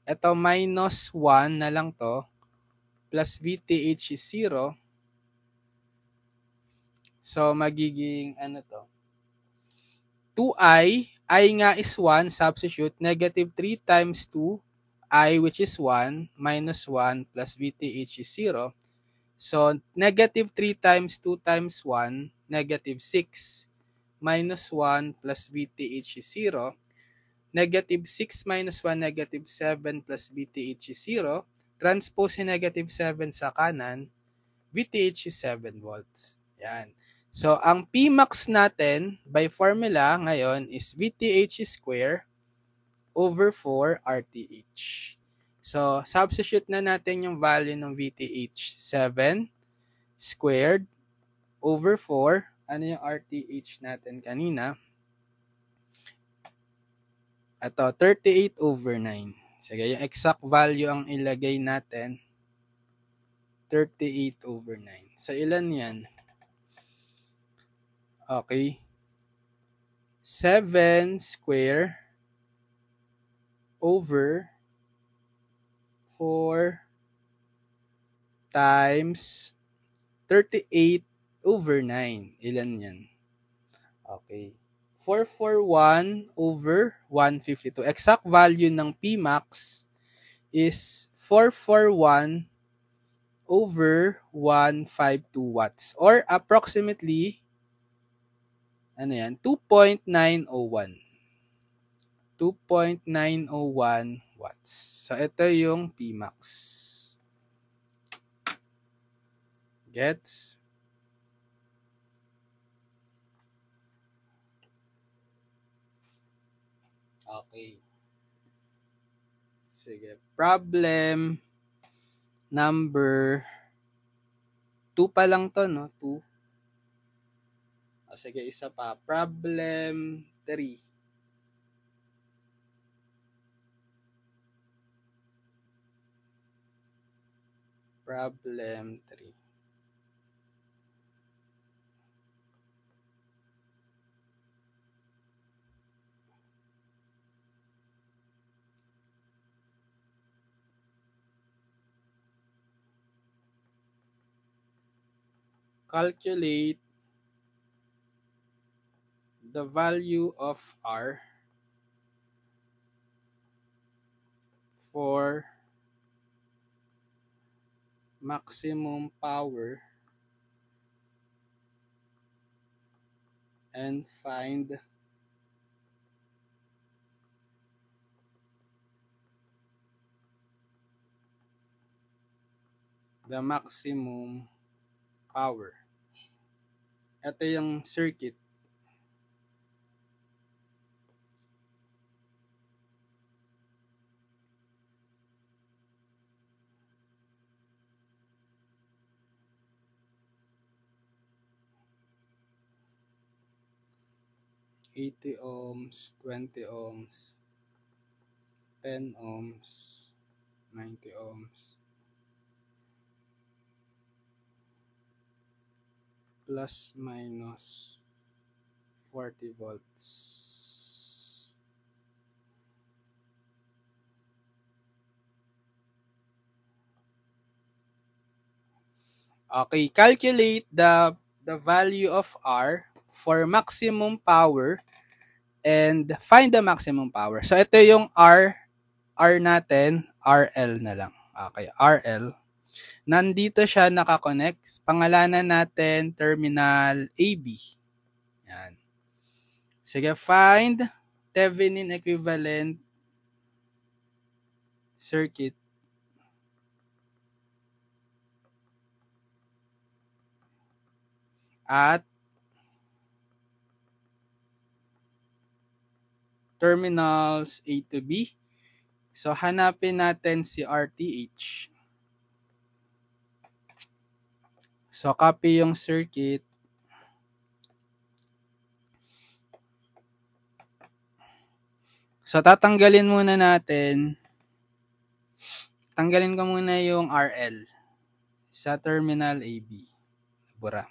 ito minus 1 na lang to, plus VTH is 0. So, magiging 2i, I nga is 1, substitute, negative 3 times 2, I which is 1, minus 1, plus VTH is 0. So, negative 3 times 2 times 1, negative 6, minus 1, plus VTH is 0. Negative 6 minus 1, negative 7, plus VTH is 0. Transpose yung negative 7 sa kanan, VTH is 7 volts. Yan. So, ang Pmax natin by formula ngayon is VTH square over 4 RTH. So, substitute na natin yung value ng VTH. 7 squared over 4. Ano yung RTH natin kanina? Ito, 38 over 9. Sige, yung exact value ang ilagay natin. 38 over 9. So, ilan yan? Okay. 7 square over 4 times 38 over 9. Ilan yan? Okay. 441 over 152. Exact value ng Pmax is 441 over 152 watts or approximately 2.901. 2.901 watts. So ito yung Pmax. Gets? Okay. Sige. Problem number 2 pa lang to, no? 2. Sige, isa pa. Problem 3. Problem 3. Calculate the value of R for maximum power and find the maximum power. Ito yung circuit. $80 ohms, 20 ohms, 10 ohms, 90 ohms, plus minus 40 volts. Okay, calculate the value of R for maximum power and find the maximum power. So ito yung R natin, RL na lang. Okay, RL. Nandito siya nakakonect. Pangalanan natin terminal AB. Yan. Sige, find Thevenin equivalent circuit at terminals A to B. So, hanapin natin si RTH. So, copy yung circuit. So, tatanggalin muna natin. Tanggalin ko muna yung RL sa terminal AB. Bura.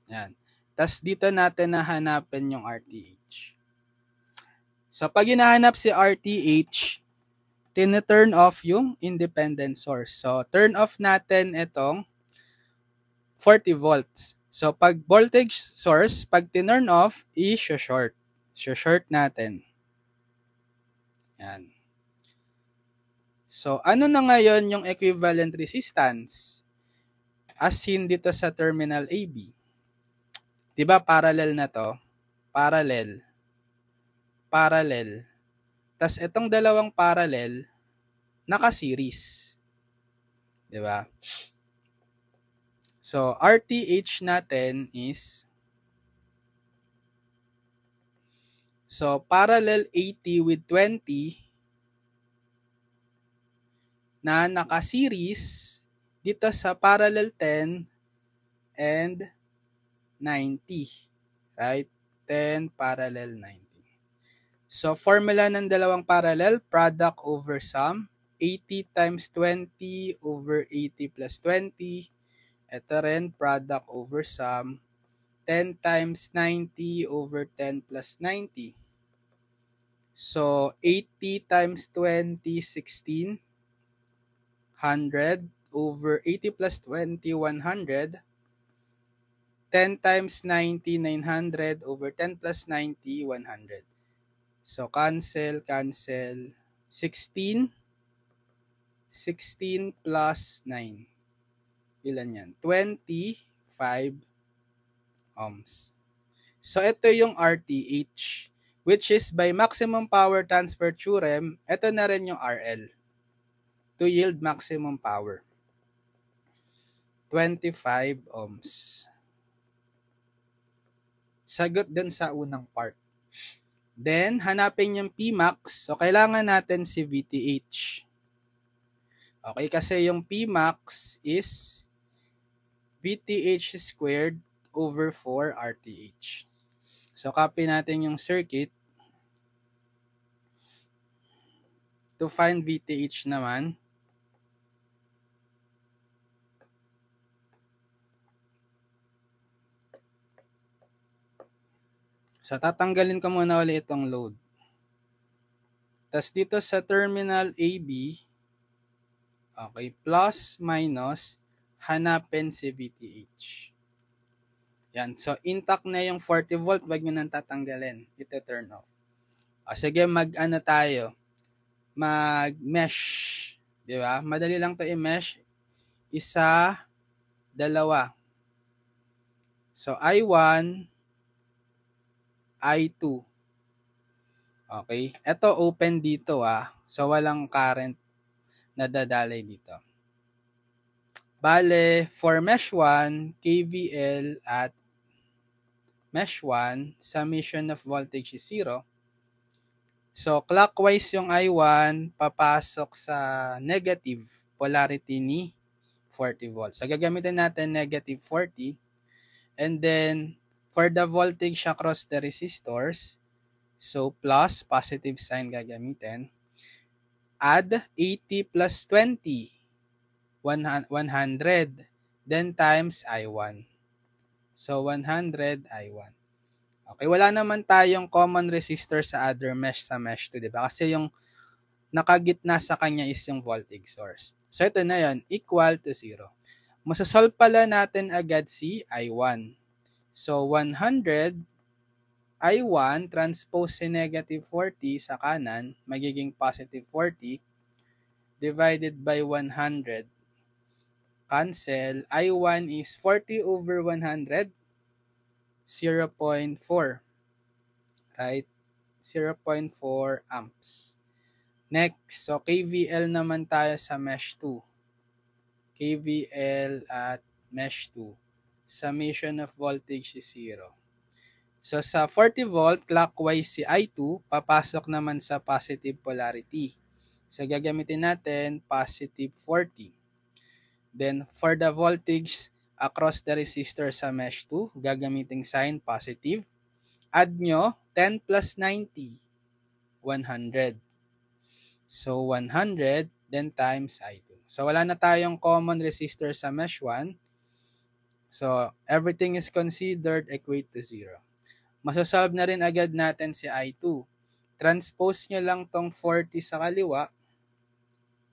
Yan. Tapos dito natin nahanapin yung RTH. So, pag hinahanap si RTH, tina-turn off yung independent source. So, turn off natin itong 40 volts. So, pag voltage source, pag tinurn off, i-short. Short natin. Yan. So, ano na ngayon yung equivalent resistance as seen dito sa terminal AB? Diba parallel na to? Parallel. Parallel. Tas itong dalawang parallel, naka-series. Diba? So, RTH natin is parallel 80 with 20 na naka-series dito sa parallel 10 and 90. Right? 10 parallel 90. So, formula ng dalawang parallel, product over sum, 80 times 20 over 80 plus 20. Ito rin, product over sum, 10 times 90 over 10 plus 90. So, 80 times 20, 16. 100 over 80 plus 20, 100. 10 times 90, 900 over 10 plus 90, 100. So, cancel. 16. 16 plus 9. Ilan yan? 25 ohms. So, ito yung RTH, which is by maximum power transfer theorem, ito na rin yung RL to yield maximum power. 25 ohms. Sagot dun sa unang part. Then, hanapin yung Pmax. So, kailangan natin si VTH. Okay, kasi yung Pmax is VTH squared over 4 RTH. So, copy natin yung circuit. To find VTH naman, so tatanggalin ko muna ulit itong load. Tapos dito sa terminal AB, okay, plus, minus, hanapin si VTH. Yan. So, intact na yung 40 volt. Wag nyo nang tatanggalin. Ito turn off. O, sige, mag-ano tayo. Mag-mesh. Di ba? Madali lang to i-mesh. Isa, dalawa. So, I1, I2. Okay. Ito open dito So, walang current na dadalay dito. Bale, for mesh 1, KVL at mesh 1, summation of voltage is 0. So, clockwise yung I1, papasok sa negative polarity ni 40 volts. So, gagamitin natin negative 40. And then, for the voltage across the resistors, so plus, positive sign gagamitin. Add 80 plus 20, 100. Then times I1. So, 100 I1. Okay, wala naman tayong common resistor sa other mesh sa mesh 2, di ba? Kasi yung nakagitna sa kanya is yung voltage source. So, ito na yun, equal to 0. Masasolve pala natin agad si I1. So, 100 I1 transpose si negative 40 sa kanan, magiging positive 40 divided by 100. Cancel. I1 is 40 over 100. 0.4, right? 0.4 amps. Next, so KVL naman tayo sa mesh 2. KVL at mesh 2. Summation of voltage is 0. So sa 40 volt, clockwise si I2, papasok naman sa positive polarity. So gagamitin natin positive 40. Then for the voltage across the resistor sa mesh 2, gagamitin sign positive. Add nyo, 10 plus 90, 100. So 100, then times I2. So wala na tayong common resistor sa mesh 1. So everything is considered equate to 0. Masasolve na rin agad natin si I2. Transpose nyo lang tong 40 sa kaliwa,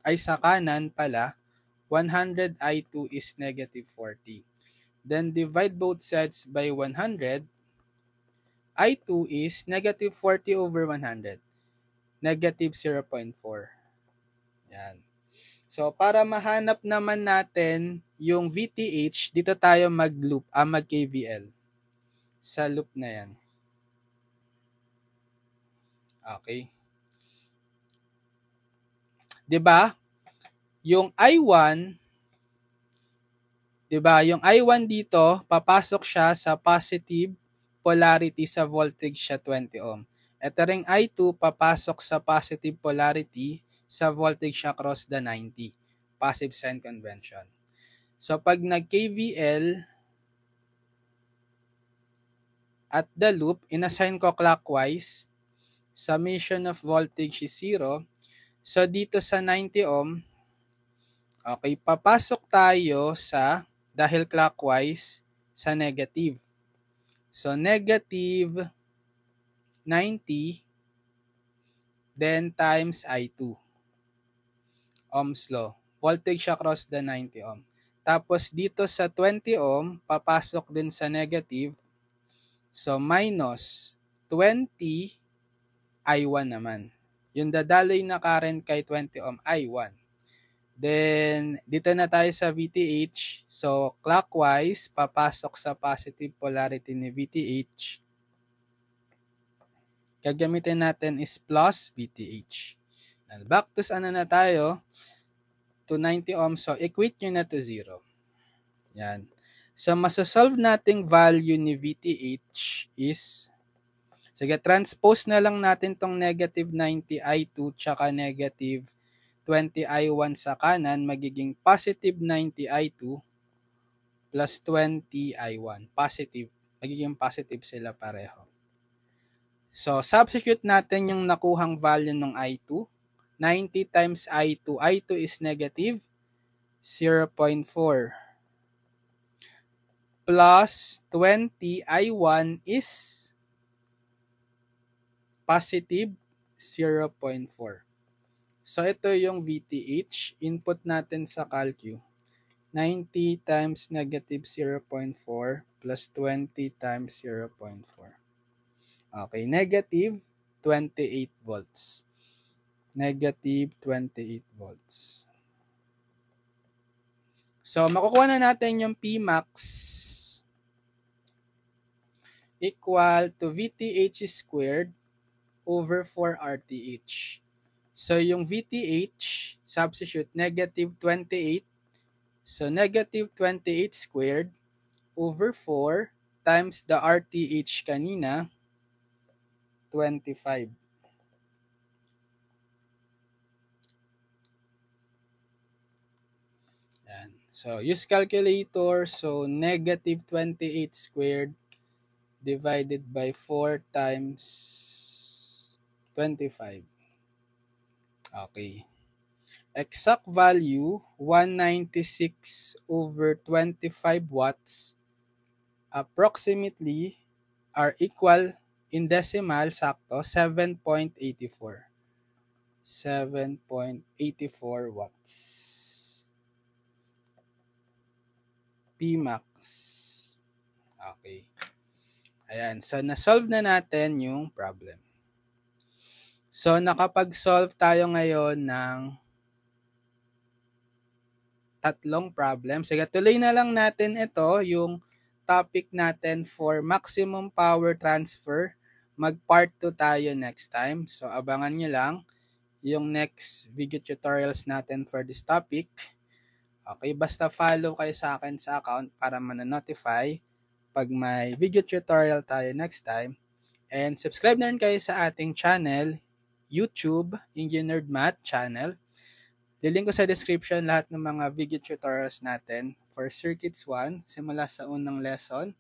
ay sa kanan pala, 100 I2 is negative 40. Then divide both sides by 100. I2 is negative 40 over 100. Negative 0.4. Yan. So, para mahanap naman natin yung VTH, dito tayo mag-loop, mag-KVL. Sa loop na yan. Okay. 'Di ba? Yung I1, 'di ba? Yung I1 dito, papasok siya sa positive polarity sa voltage siya 20 ohm. Ito ring I2 papasok sa positive polarity sa voltage across the 90. Passive sign convention. So pag nag-KVL at the loop, inassign ko clockwise, summation of voltage is 0. So dito sa 90 ohm, okay, papasok tayo sa, dahil clockwise, sa negative. So negative 90, then times I2. Ohm's law. Voltage across the 90 ohm. Tapos dito sa 20 ohm, papasok din sa negative. So minus 20 I1 naman. Yung dadaloy na current kay 20 ohm, I1. Then, dito na tayo sa VTH. So, clockwise, papasok sa positive polarity ni VTH. Gagamitin natin is plus VTH. And back to ano na tayo? To 90 ohms. So, equate nyo na to 0. Yan. So, masasolve nating value ni VTH is, sige, transpose na lang natin tong negative 90I2 tsaka negative 20I1 sa kanan, magiging positive 90I2 plus 20I1. Positive. Magiging positive sila pareho. So, substitute natin yung nakuhang value ng I2. 90 times I2. I2 is negative 0.4 plus 20 I1 is positive 0.4. So, ito yung VTH. Input natin sa calcu. 90 times negative 0.4 plus 20 times 0.4. Okay, negative 28 volts. Negative 28 volts. So, makukuha na natin yung Pmax equal to VTH squared over 4 RTH. So, yung VTH, substitute negative 28. So, negative 28 squared over 4 times the RTH kanina, 25. Yan. So, use calculator. So, negative 28 squared divided by 4 times 25. Okay. Exact value, 196 over 25 watts approximately are equal in decimal, sakto, 7.84. 7.84 watts. Pmax. Okay. Ayan. So, na-solve na natin yung problem. So, nakapag-solve tayo ngayon ng tatlong problem. Sige, tuloy na lang natin ito, yung topic natin for maximum power transfer. Mag-part 2 tayo next time. So, abangan nyo lang yung next video tutorials natin for this topic. Okay, basta follow kayo sa akin sa account para ma-notify pag may video tutorial tayo next time. And subscribe na rin kayo sa ating channel, YouTube, Engineered Math channel. Lilink ko sa description lahat ng mga video tutorials natin for Circuits 1, simula sa unang lesson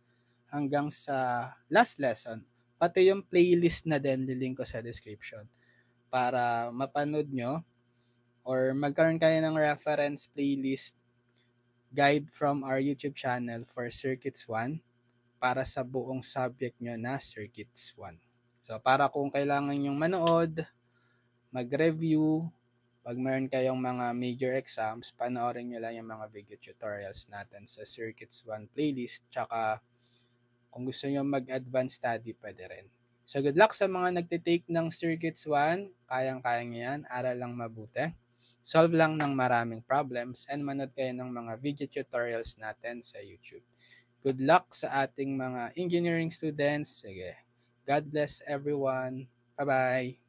hanggang sa last lesson. Pati yung playlist na din, lilink ko sa description para mapanood nyo or magkaroon kayo ng reference playlist guide from our YouTube channel for Circuits 1 para sa buong subject nyo na Circuits 1. So, para kung kailangan nyong manood, mag-review, pag meron kayong mga major exams, panoorin nyo lang yung mga video tutorials natin sa Circuits 1 playlist. Tsaka, kung gusto nyo mag-advanced study, pwede rin. So, good luck sa mga nagtitake ng Circuits 1. Kayang-kaya nyo yan. Aral lang mabuti. Solve lang ng maraming problems and manood kayo ng mga video tutorials natin sa YouTube. Good luck sa ating mga engineering students. Sige. God bless everyone. Bye-bye.